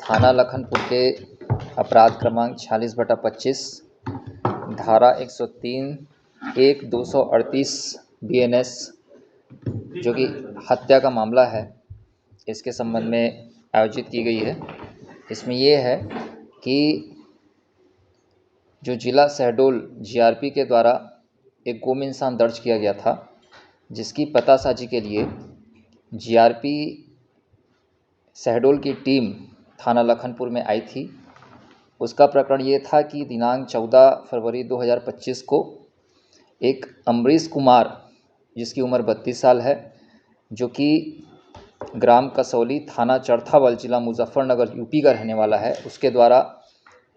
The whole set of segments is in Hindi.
थाना लखनपुर के अपराध क्रमांक 46/25 धारा 103 1 238 BNS जो कि हत्या का मामला है, इसके संबंध में आयोजित की गई है। इसमें ये है कि जो जिला शहडोल GRP के द्वारा एक गुम इंसान दर्ज किया गया था, जिसकी पतासाजी के लिए GRP शहडोल की टीम थाना लखनपुर में आई थी। उसका प्रकरण ये था कि दिनांक 14 फरवरी 2025 को एक अमरीश कुमार, जिसकी उम्र 32 साल है, जो कि ग्राम कसौली, थाना चरथावल, जिला मुजफ्फरनगर, यूपी का रहने वाला है, उसके द्वारा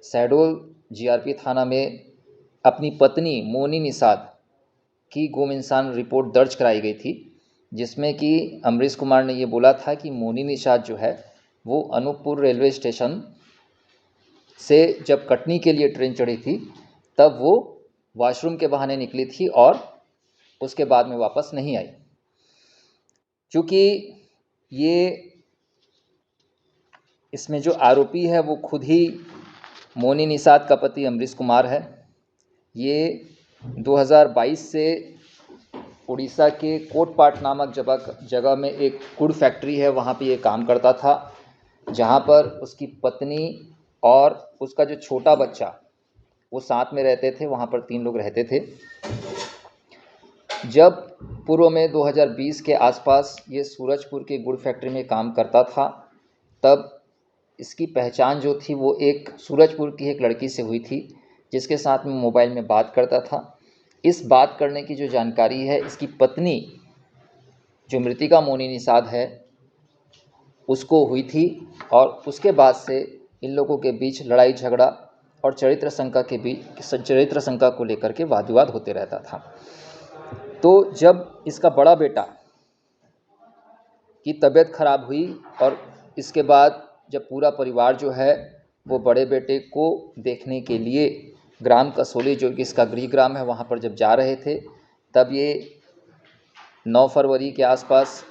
शहडोल GRP थाना में अपनी पत्नी मोनी निषाद की गुम इंसान रिपोर्ट दर्ज कराई गई थी, जिसमें कि अमरीश कुमार ने ये बोला था कि मोनी निषाद जो है वो अनूपपुर रेलवे स्टेशन से जब कटनी के लिए ट्रेन चढ़ी थी तब वो वॉशरूम के बहाने निकली थी और उसके बाद में वापस नहीं आई। चूँकि ये इसमें जो आरोपी है वो खुद ही मोनी निषाद का पति अमरीश कुमार है। ये 2022 से उड़ीसा के कोटपाट नामक जगह में एक गुड़ फैक्ट्री है, वहाँ पे ये काम करता था, जहाँ पर उसकी पत्नी और उसका जो छोटा बच्चा वो साथ में रहते थे। वहाँ पर 3 लोग रहते थे। जब पूर्व में 2020 के आसपास ये सूरजपुर के गुड़ फैक्ट्री में काम करता था, तब इसकी पहचान जो थी वो एक सूरजपुर की एक लड़की से हुई थी, जिसके साथ में मोबाइल में बात करता था। इस बात करने की जो जानकारी है, इसकी पत्नी जो मृतिका मोनी निषाद है उसको हुई थी, और उसके बाद से इन लोगों के बीच लड़ाई झगड़ा और चरित्र शंका को लेकर के वाद विवाद होते रहता था। तो जब इसका बड़ा बेटा की तबीयत खराब हुई और इसके बाद जब पूरा परिवार जो है वो बड़े बेटे को देखने के लिए ग्राम कसौली, जो कि इसका गृह ग्राम है, वहाँ पर जब जा रहे थे, तब ये 9 फरवरी के आसपास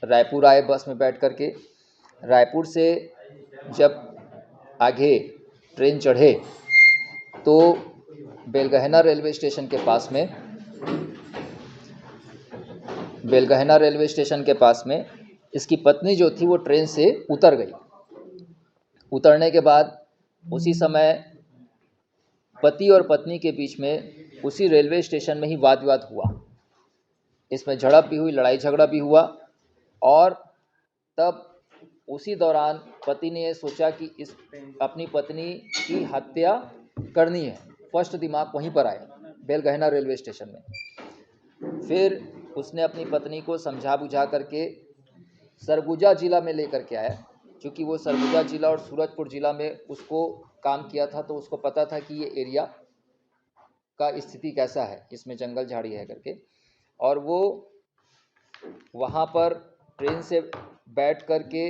रायपुर आए बस में बैठ कर के। रायपुर से जब आगे ट्रेन चढ़े तो बेलगहना रेलवे स्टेशन के पास में इसकी पत्नी जो थी वो ट्रेन से उतर गई। उतरने के बाद उसी समय पति और पत्नी के बीच में उसी रेलवे स्टेशन में ही वाद विवाद हुआ। इसमें झड़प भी हुई, लड़ाई झगड़ा भी हुआ, और तब उसी दौरान पति ने ये सोचा कि अपनी पत्नी की हत्या करनी है। फर्स्ट दिमाग वहीं पर आया, बेलगहना रेलवे स्टेशन में। फिर उसने अपनी पत्नी को समझा बुझा करके सरगुजा जिला में लेकर के आया, क्योंकि वो सरगुजा जिला और सूरजपुर जिला में उसको काम किया था, तो उसको पता था कि ये एरिया का स्थिति कैसा है, इसमें जंगल झाड़ी है करके। और वो वहाँ पर ट्रेन से बैठ करके,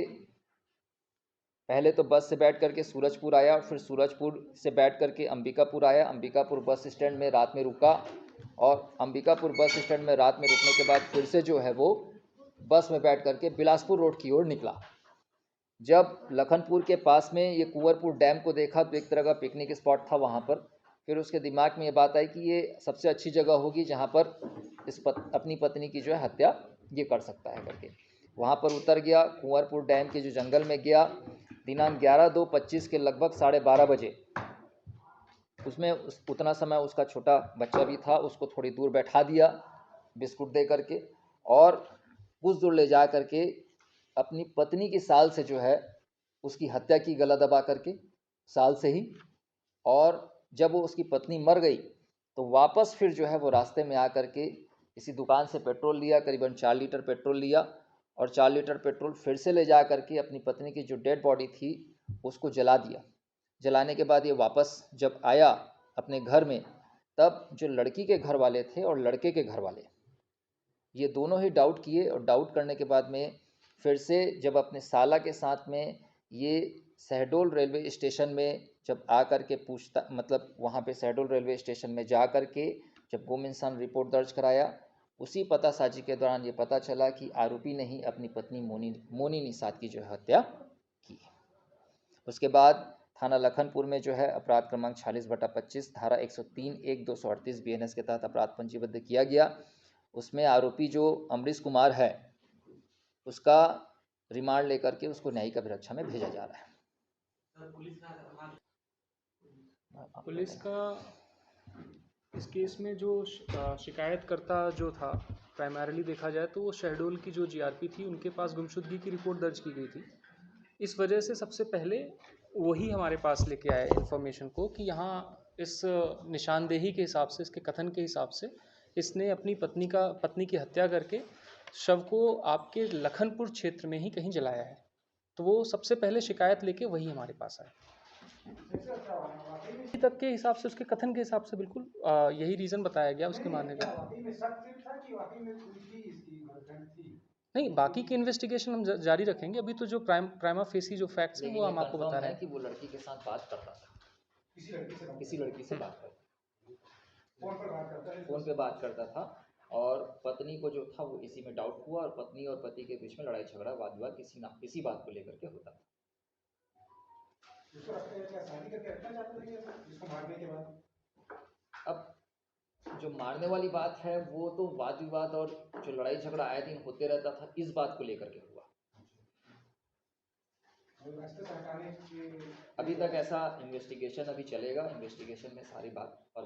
पहले तो बस से बैठ करके सूरजपुर आया, और फिर सूरजपुर से बैठ करके अंबिकापुर आया। अंबिकापुर बस स्टैंड में रात में रुका, और अंबिकापुर बस स्टैंड में रात में रुकने के बाद फिर से जो है वो बस में बैठ करके बिलासपुर रोड की ओर निकला। जब लखनपुर के पास में ये कुंवरपुर डैम को देखा तो एक तरह का पिकनिक स्पॉट था वहाँ पर। फिर उसके दिमाग में ये बात आई कि ये सबसे अच्छी जगह होगी जहाँ पर अपनी पत्नी की जो है हत्या ये कर सकता है करके। वहाँ पर उतर गया, कुंवरपुर डैम के जो जंगल में गया। दिनांक 11/2/25 के लगभग 12:30 बजे उसमें उतना समय उसका छोटा बच्चा भी था, उसको थोड़ी दूर बैठा दिया बिस्कुट दे करके, और कुछ दूर ले जा करके अपनी पत्नी की साल से जो है उसकी हत्या की, गला दबा करके साल से ही। और जब वो उसकी पत्नी मर गई तो वापस फिर जो है वो रास्ते में आकर के इसी दुकान से पेट्रोल लिया, करीबन 4 लीटर पेट्रोल लिया, और 4 लीटर पेट्रोल फिर से ले जा करके अपनी पत्नी की जो डेड बॉडी थी उसको जला दिया। जलाने के बाद ये वापस जब आया अपने घर में, तब जो लड़की के घर वाले थे और लड़के के घर वाले, ये दोनों ही डाउट किए, और डाउट करने के बाद में फिर से जब अपने साला के साथ में ये शहडोल रेलवे स्टेशन में जब आ कर के वहाँ पे शहडोल रेलवे स्टेशन में जा कर के जब गुम इंसान रिपोर्ट दर्ज कराया, उसी पतासाजी के दौरान ये पता चला कि आरोपी ने ही अपनी पत्नी मोनी निषाद की जो हत्या की है। उसके बाद थाना लखनपुर में जो है अपराध क्रमांक 46/25 धारा 103 1 238 BNS के तहत अपराध पंजीबद्ध किया गया। उसमें आरोपी जो अमरीश कुमार है उसका रिमांड लेकर के उसको न्यायिक अभिरक्षा में भेजा जा रहा है। पुलिस का इस केस में जो शिकायतकर्ता जो था, प्राइमरीली देखा जाए तो वो शहडोल की जो जीआरपी थी उनके पास गुमशुदगी की रिपोर्ट दर्ज की गई थी। इस वजह से सबसे पहले वही हमारे पास लेके आए इन्फॉर्मेशन को कि यहाँ इस निशानदेही के हिसाब से, इसके कथन के हिसाब से इसने अपनी पत्नी की हत्या करके शव को आपके लखनपुर क्षेत्र में ही कहीं जलाया है। तो वो सबसे पहले शिकायत लेके वही हमारे पास आए। अभी तक के हिसाब से, उसके कथन के हिसाब से बिल्कुल यही रीज़न बताया गया उसके मानने का। नहीं, बाकी की इन्वेस्टिगेशन हम जारी रखेंगे। अभी तो जो प्राइमा फेसी जो फैक्ट्स हैं वो हम आपको बता रहे हैं कि वो लड़की के साथ बात करता था, किसी लड़की से बात करता, फोन पे बात करता था और पत्नी को जो था वो इसी में डाउट हुआ और पत्नी और पति के बीच में लड़ाई झगड़ा वाद विवाद किसी बात को लेकर के होता था। अब जो मारने वाली बात है वो तो वाद विवाद और जो लड़ाई झगड़ा आए दिन होते रहता था, इस बात को लेकर के हुआ। अभी तक ऐसा इन्वेस्टिगेशन अभी चलेगा, इन्वेस्टिगेशन में सारी बात और